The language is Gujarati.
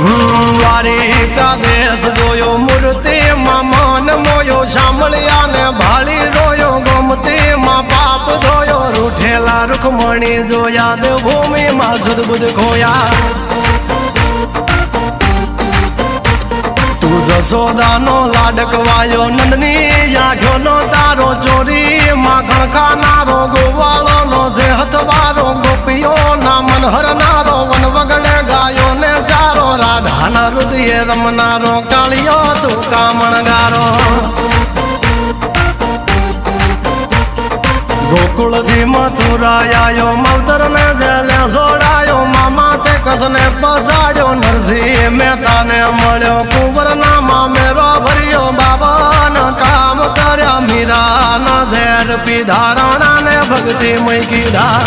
દ્વારિકા દેશ જોયો મૂર્તિમાં મન મોયો સાંભળ્યા ને ભાળી રોયો ગમતીમાં પાપ ધોયો રૂઠેલા રૂખમણી જોયા દેવભૂમિમાં સદબુદ્ધ ખોયા તું જશોદાનો લાડકવાયો નંદની આંખોનો તારો ચોરી માખણ ખાનારો ગોવાળોનો જે હથવારો ગોપીઓના મન હરનારો વન વગડે ગાયો ને ચારો રાધાના હૃદયે રમનારો કાળિયો તું કામણગારો ગોકુળથી મથુરાયો માવતર ને જેલે જોડાયો મામા તે કસને પસાડ્યો નરસિંહ મહેતાને મળ્યો કુંવરના મામેરો ભર્યો બાબાના કામ કર્યા મીરાના ઝેર પીધા રાણાને ભક્તિ મય કીધા